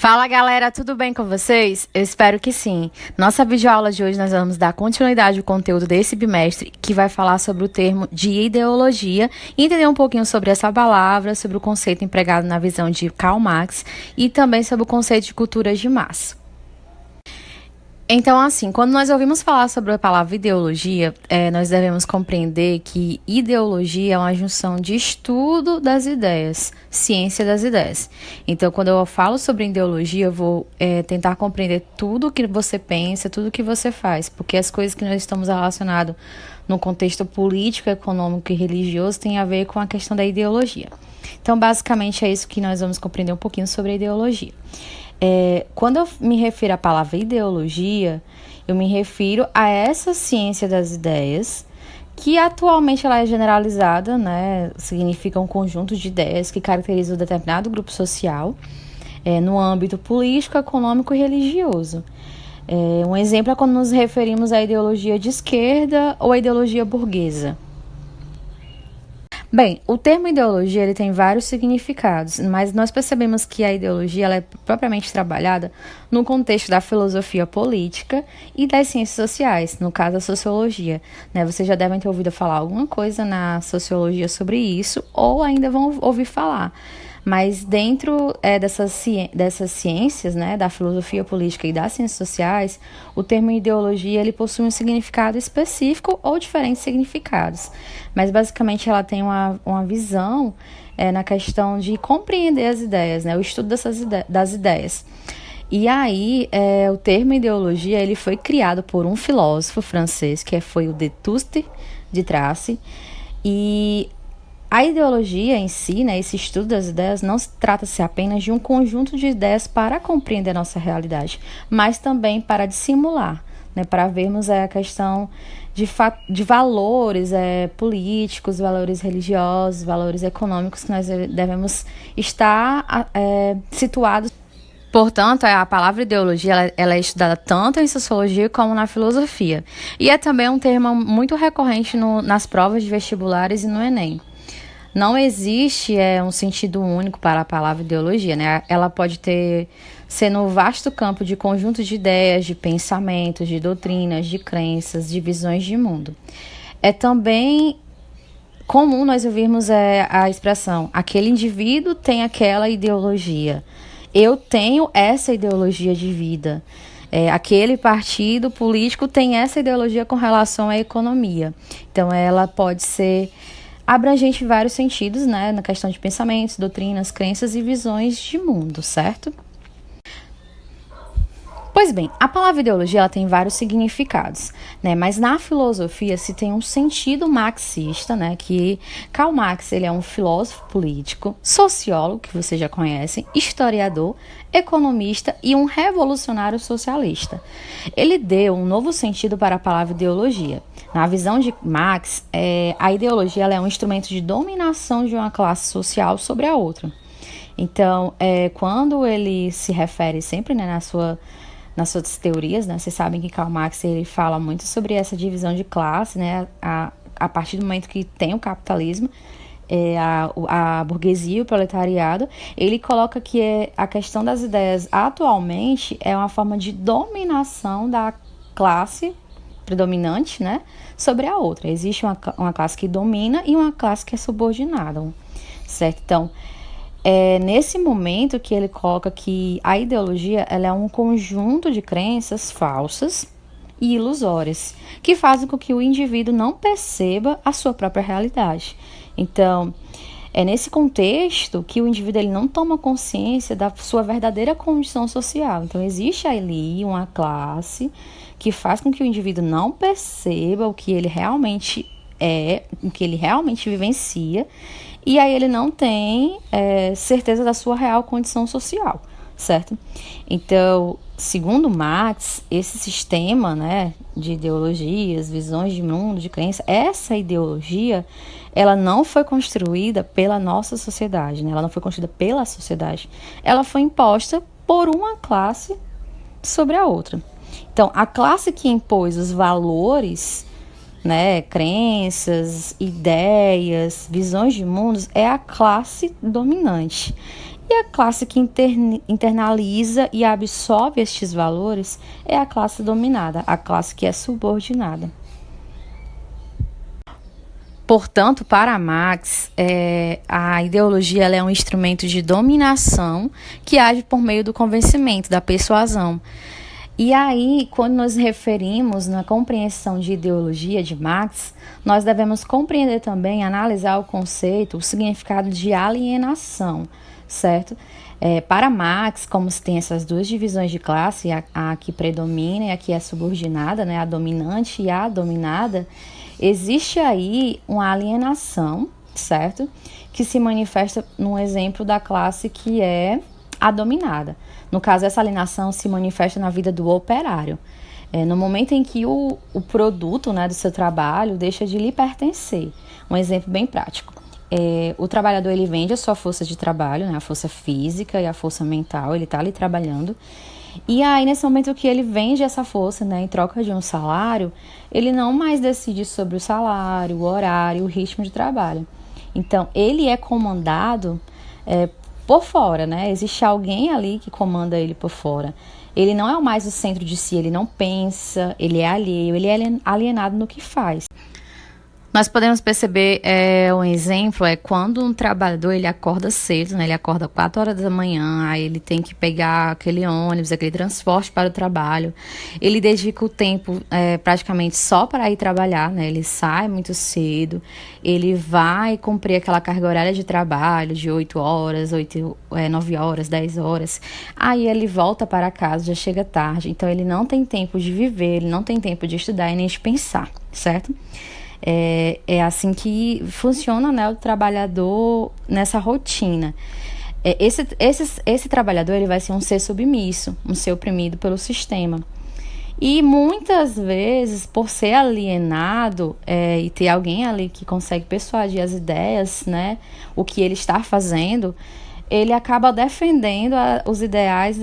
Fala galera, tudo bem com vocês? Eu espero que sim. Nossa videoaula de hoje nós vamos dar continuidade ao conteúdo desse bimestre, que vai falar sobre o termo de ideologia e entender um pouquinho sobre essa palavra, sobre o conceito empregado na visão de Karl Marx e também sobre o conceito de culturas de massa. Então, assim, quando nós ouvimos falar sobre a palavra ideologia, nós devemos compreender que ideologia é uma junção de estudo das ideias, ciência das ideias. Então, quando eu falo sobre ideologia, eu vou tentar compreender tudo o que você pensa, tudo o que você faz, porque as coisas que nós estamos relacionados no contexto político, econômico e religioso têm a ver com a questão da ideologia. Então, basicamente, é isso que nós vamos compreender um pouquinho sobre a ideologia. Quando eu me refiro à palavra ideologia, eu me refiro a essa ciência das ideias, que atualmente ela é generalizada, né? Significa um conjunto de ideias que caracteriza um determinado grupo social, no âmbito político, econômico e religioso. Um exemplo é quando nos referimos à ideologia de esquerda ou à ideologia burguesa. Bem, o termo ideologia ele tem vários significados, mas nós percebemos que a ideologia ela é propriamente trabalhada no contexto da filosofia política e das ciências sociais, no caso a sociologia. Vocês já devem ter ouvido falar alguma coisa na sociologia sobre isso, ou ainda vão ouvir falar. Mas dentro dessas ciências, da filosofia política e das ciências sociais, o termo ideologia ele possui um significado específico ou diferentes significados. Mas basicamente ela tem uma visão na questão de compreender as ideias, o estudo das ideias. E aí, o termo ideologia ele foi criado por um filósofo francês, que foi o Destutt de Tracy, e a ideologia em si, esse estudo das ideias, não se trata-se apenas de um conjunto de ideias para compreender a nossa realidade, mas também para dissimular, para vermos a questão de valores políticos, valores religiosos, valores econômicos que nós devemos estar situados. Portanto, a palavra ideologia ela é estudada tanto em sociologia como na filosofia. E é também um termo muito recorrente nas provas de vestibulares e no Enem. Não existe um sentido único para a palavra ideologia, Ela pode ser no vasto campo de conjuntos de ideias, de pensamentos, de doutrinas, de crenças, de visões de mundo. É também comum nós ouvirmos a expressão, aquele indivíduo tem aquela ideologia. Eu tenho essa ideologia de vida. Aquele partido político tem essa ideologia com relação à economia. Então, ela pode ser abrangente em vários sentidos, na questão de pensamentos, doutrinas, crenças e visões de mundo, certo? Pois bem, a palavra ideologia ela tem vários significados, mas na filosofia se tem um sentido marxista, que Karl Marx ele é um filósofo político, sociólogo, que vocês já conhecem, historiador, economista e um revolucionário socialista. Ele deu um novo sentido para a palavra ideologia. Na visão de Marx, a ideologia ela é um instrumento de dominação de uma classe social sobre a outra. Então, quando ele se refere sempre nas suas teorias, Vocês sabem que Karl Marx ele fala muito sobre essa divisão de classe, a partir do momento que tem o capitalismo, a burguesia e o proletariado, ele coloca que a questão das ideias atualmente é uma forma de dominação da classe predominante, sobre a outra. Existe uma classe que domina e uma classe que é subordinada, certo? Então, nesse momento que ele coloca que a ideologia ela é um conjunto de crenças falsas e ilusórias, que fazem com que o indivíduo não perceba a sua própria realidade. Então, é nesse contexto que o indivíduo ele não toma consciência da sua verdadeira condição social. Então, existe ali uma classe que faz com que o indivíduo não perceba o que ele realmente o que ele realmente vivencia, e aí ele não tem certeza da sua real condição social, certo? Então, segundo Marx, esse sistema, de ideologias, visões de mundo, de crença, essa ideologia, ela não foi construída pela nossa sociedade, Ela não foi construída pela sociedade. Ela foi imposta por uma classe sobre a outra. Então, a classe que impôs os valores, crenças, ideias, visões de mundos, é a classe dominante. E a classe que internaliza e absorve estes valores é a classe dominada, a classe que é subordinada. Portanto, para Marx, a ideologia ela é um instrumento de dominação que age por meio do convencimento, da persuasão. E aí, quando nos referimos na compreensão de ideologia de Marx, nós devemos compreender também, analisar o conceito, o significado de alienação, certo? Para Marx, como se tem essas duas divisões de classe, a que predomina e a que é subordinada, né, a dominante e a dominada, existe aí uma alienação, certo? Que se manifesta no exemplo da classe que é a dominada. No caso, essa alienação se manifesta na vida do operário. No momento em que o produto, né, do seu trabalho deixa de lhe pertencer. Um exemplo bem prático. O trabalhador ele vende a sua força de trabalho, né, a força física e a força mental, ele está ali trabalhando. E aí, nesse momento que ele vende essa força, né, em troca de um salário, ele não mais decide sobre o salário, o horário, o ritmo de trabalho. Então, ele é comandado por fora, né? Existe alguém ali que comanda ele por fora. Ele não é mais o centro de si, ele não pensa, ele é alheio, ele é alienado no que faz. Nós podemos perceber, um exemplo é quando um trabalhador ele acorda cedo, né? Ele acorda 4 horas da manhã, aí ele tem que pegar aquele ônibus, aquele transporte para o trabalho. Ele dedica o tempo praticamente só para ir trabalhar, né? Ele sai muito cedo, ele vai cumprir aquela carga horária de trabalho de 8 horas, 9 horas, 10 horas. Aí ele volta para casa, já chega tarde, então ele não tem tempo de viver, ele não tem tempo de estudar e nem de pensar, certo? É assim que funciona, né, o trabalhador nessa rotina. Esse trabalhador ele vai ser um ser submisso, um ser oprimido pelo sistema. E muitas vezes, por ser alienado e ter alguém ali que consegue persuadir as ideias, né, o que ele está fazendo, ele acaba defendendo os ideais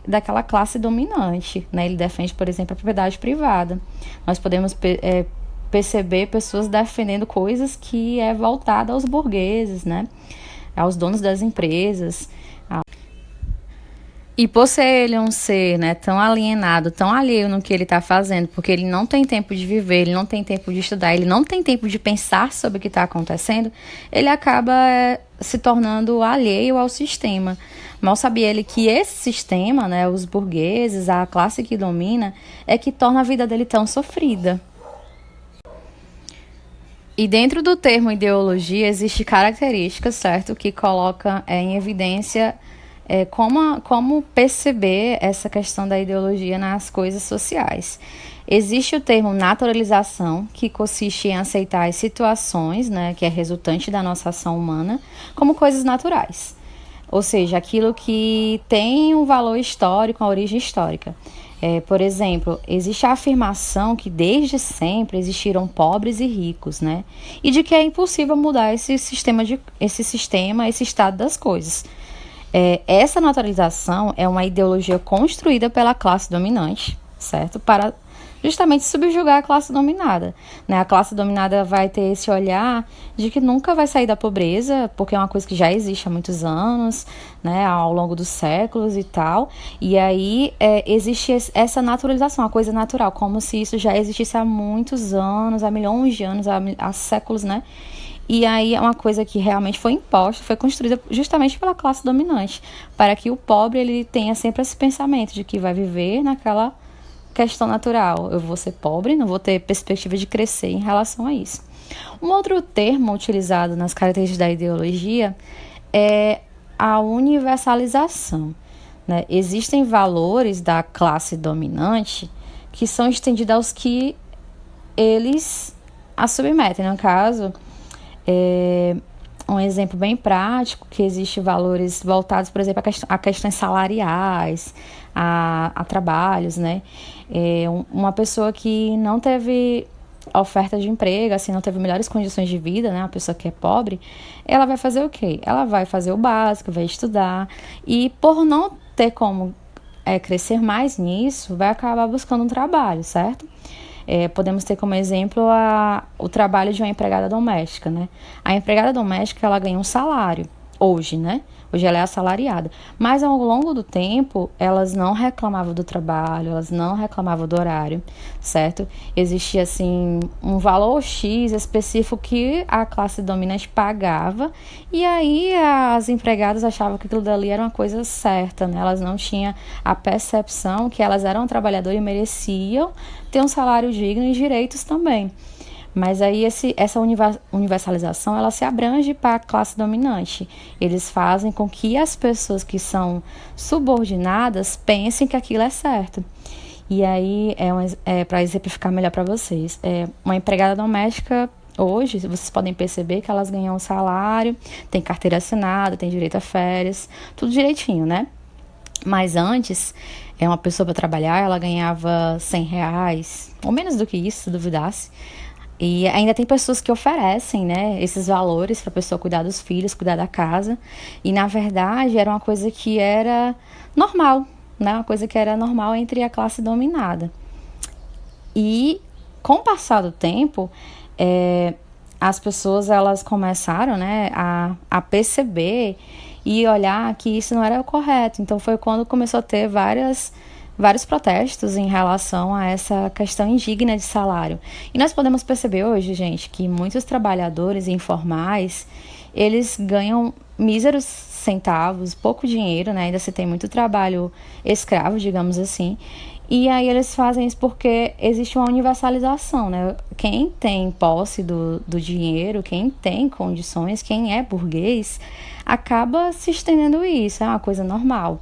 daquela classe dominante, né? Ele defende, por exemplo, a propriedade privada. Nós podemos perceber pessoas defendendo coisas que é voltada aos burgueses, né? Aos donos das empresas. E por ser ele um ser, né, tão alienado, tão alheio no que ele está fazendo, porque ele não tem tempo de viver, ele não tem tempo de estudar, ele não tem tempo de pensar sobre o que está acontecendo, ele acaba se tornando alheio ao sistema. Mal sabia ele que esse sistema, né, os burgueses, a classe que domina, é que torna a vida dele tão sofrida. E dentro do termo ideologia existe características, certo, que coloca em evidência como perceber essa questão da ideologia nas coisas sociais. Existe o termo naturalização, que consiste em aceitar as situações, né, que é resultante da nossa ação humana, como coisas naturais. Ou seja, aquilo que tem um valor histórico, uma origem histórica. Por exemplo, existe a afirmação que desde sempre existiram pobres e ricos, né? E de que é impossível mudar esse estado das coisas. Essa naturalização é uma ideologia construída pela classe dominante, certo? Para justamente subjugar a classe dominada, né? A classe dominada vai ter esse olhar de que nunca vai sair da pobreza, porque é uma coisa que já existe há muitos anos, né? Ao longo dos séculos e tal. E aí existe essa naturalização, a coisa natural, como se isso já existisse há muitos anos, há milhões de anos, há séculos, né? E aí é uma coisa que realmente foi imposta, foi construída justamente pela classe dominante, para que o pobre ele tenha sempre esse pensamento de que vai viver naquela questão natural. Eu vou ser pobre, não vou ter perspectiva de crescer em relação a isso. Um outro termo utilizado nas características da ideologia é a universalização, né? Existem valores da classe dominante que são estendidos aos que eles a submetem. No caso, um exemplo bem prático, que existe valores voltados, por exemplo, a questões salariais, a trabalhos, né? Uma pessoa que não teve oferta de emprego, assim, não teve melhores condições de vida, né? Uma pessoa que é pobre, ela vai fazer o quê? Ela vai fazer o básico, vai estudar, e por não ter como crescer mais nisso, vai acabar buscando um trabalho, certo? Podemos ter como exemplo o trabalho de uma empregada doméstica, né? A empregada doméstica, ela ganha um salário hoje, né? Hoje ela é assalariada. Mas ao longo do tempo, elas não reclamavam do trabalho, elas não reclamavam do horário, certo? Existia, assim, um valor X específico que a classe dominante pagava, e aí as empregadas achavam que aquilo dali era uma coisa certa, né? Elas não tinham a percepção que elas eram trabalhadoras e mereciam ter um salário digno e direitos também. Mas aí essa universalização, ela se abrange para a classe dominante. Eles fazem com que as pessoas que são subordinadas pensem que aquilo é certo. E aí, para exemplificar melhor para vocês, uma empregada doméstica, hoje, vocês podem perceber que elas ganham um salário, tem carteira assinada, tem direito a férias, tudo direitinho, né? Mas antes, uma pessoa para trabalhar, ela ganhava R$ 100, ou menos do que isso, se duvidasse. E ainda tem pessoas que oferecem, né, esses valores para a pessoa cuidar dos filhos, cuidar da casa. E, na verdade, era uma coisa que era normal, né, uma coisa que era normal entre a classe dominada. E, com o passar do tempo, as pessoas elas começaram, né, a perceber e olhar que isso não era o correto. Então, foi quando começou a ter vários protestos em relação a essa questão indigna de salário. E nós podemos perceber hoje, gente, que muitos trabalhadores informais, eles ganham míseros centavos, pouco dinheiro, né? Ainda se tem muito trabalho escravo, digamos assim. E aí eles fazem isso porque existe uma universalização, né? Quem tem posse do dinheiro, quem tem condições, quem é burguês, acaba se estendendo isso, é uma coisa normal.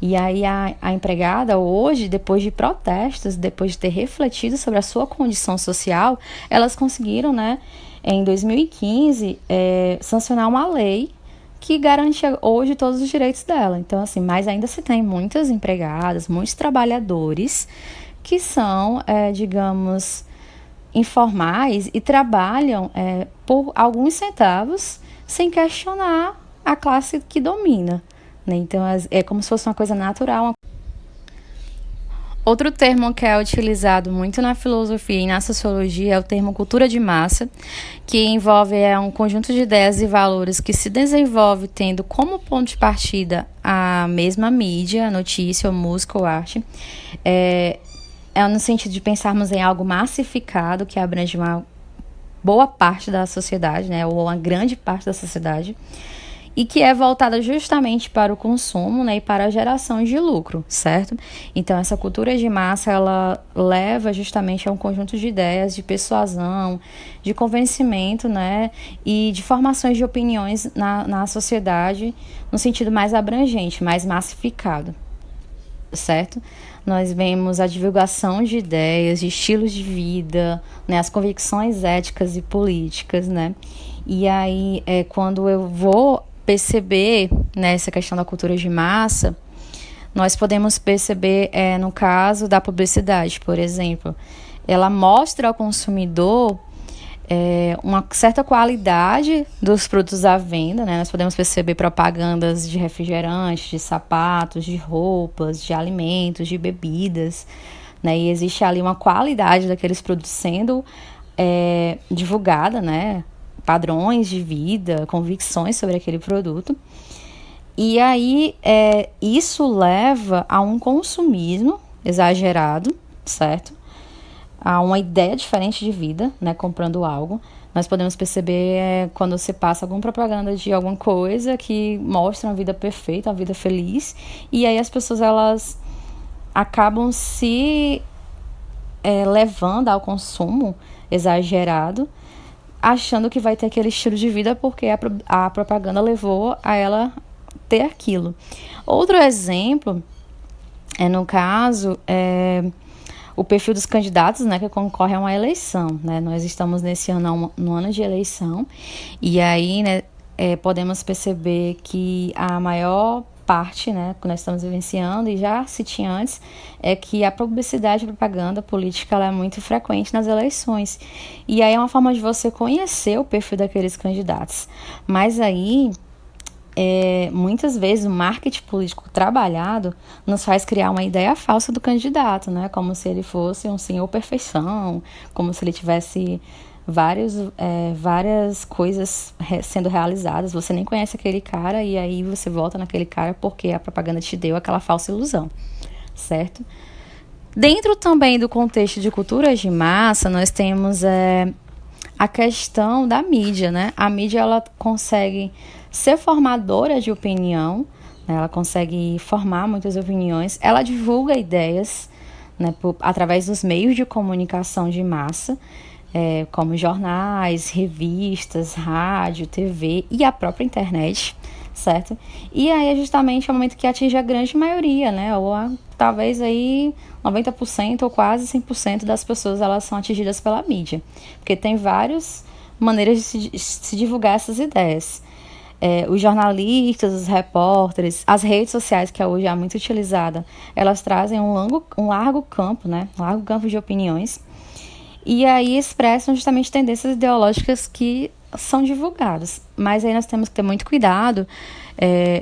E aí a empregada hoje, depois de protestos, depois de ter refletido sobre a sua condição social, elas conseguiram, né, em 2015, sancionar uma lei que garante hoje todos os direitos dela. Então, assim, mas ainda se tem muitas empregadas, muitos trabalhadores que são, digamos, informais e trabalham por alguns centavos sem questionar a classe que domina. Né? Então, é como se fosse uma coisa natural. Outro termo que é utilizado muito na filosofia e na sociologia é o termo cultura de massa, que envolve um conjunto de ideias e valores que se desenvolve tendo como ponto de partida a mesma mídia, notícia, ou música ou arte. É no sentido de pensarmos em algo massificado que abrange uma boa parte da sociedade, né, ou uma grande parte da sociedade, e que é voltada justamente para o consumo, né, e para a geração de lucro, certo? Então, essa cultura de massa, ela leva justamente a um conjunto de ideias, de persuasão, de convencimento, né, e de formações de opiniões na sociedade, no sentido mais abrangente, mais massificado, certo? Nós vemos a divulgação de ideias, de estilos de vida, né, as convicções éticas e políticas, né? E aí, quando eu vou perceber, né, essa questão da cultura de massa, nós podemos perceber no caso da publicidade, por exemplo. Ela mostra ao consumidor uma certa qualidade dos produtos à venda, né? Nós podemos perceber propagandas de refrigerantes, de sapatos, de roupas, de alimentos, de bebidas, né? E existe ali uma qualidade daqueles produtos sendo divulgada, né? Padrões de vida, convicções sobre aquele produto. E aí, isso leva a um consumismo exagerado, certo? A uma ideia diferente de vida, né? Comprando algo. Nós podemos perceber quando você passa alguma propaganda de alguma coisa que mostra uma vida perfeita, uma vida feliz. E aí as pessoas, elas acabam se levando ao consumo exagerado, achando que vai ter aquele estilo de vida porque a propaganda levou a ela ter aquilo. Outro exemplo no caso, o perfil dos candidatos, né, que concorrem a uma eleição, né? Nós estamos nesse ano, no ano de eleição, e aí, né, podemos perceber que a maior parte, né, que nós estamos vivenciando, e já se tinha antes, é que a publicidade e propaganda política, ela é muito frequente nas eleições. E aí é uma forma de você conhecer o perfil daqueles candidatos. Mas aí, muitas vezes o marketing político trabalhado nos faz criar uma ideia falsa do candidato, né? Como se ele fosse um senhor perfeição, como se ele tivesse várias coisas sendo realizadas, você nem conhece aquele cara e aí você volta naquele cara porque a propaganda te deu aquela falsa ilusão, certo? Dentro também do contexto de culturas de massa, nós temos a questão da mídia, né? A mídia, ela consegue ser formadora de opinião, né? Ela consegue formar muitas opiniões, ela divulga ideias, né, através dos meios de comunicação de massa, como jornais, revistas, rádio, TV e a própria internet, certo? E aí é justamente o momento que atinge a grande maioria, né? Ou talvez aí 90% ou quase 100% das pessoas, elas são atingidas pela mídia. Porque tem várias maneiras de se divulgar essas ideias. Os jornalistas, os repórteres, as redes sociais, que hoje é muito utilizada, elas trazem um largo campo, né? Um largo campo de opiniões. E aí expressam justamente tendências ideológicas que são divulgadas. Mas aí nós temos que ter muito cuidado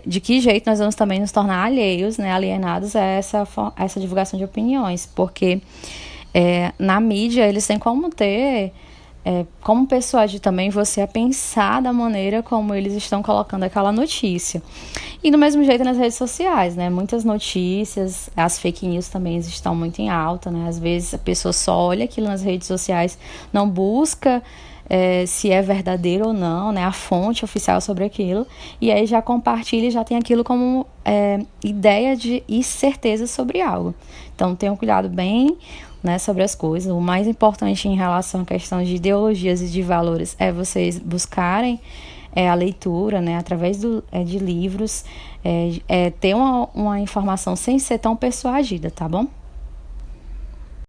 de que jeito nós vamos também nos tornar alheios, né, alienados a essa divulgação de opiniões. Porque na mídia eles têm como ter, como persuadir também você a pensar da maneira como eles estão colocando aquela notícia. E do mesmo jeito nas redes sociais, né? Muitas notícias, as fake news também estão muito em alta, né? Às vezes a pessoa só olha aquilo nas redes sociais, não busca se é verdadeiro ou não, né? A fonte oficial sobre aquilo, e aí já compartilha e já tem aquilo como ideia e certeza sobre algo. Então tenham cuidado bem, né, sobre as coisas. O mais importante em relação à questão de ideologias e de valores é vocês buscarem a leitura, né, através de livros, ter uma informação sem ser tão persuadida, tá bom?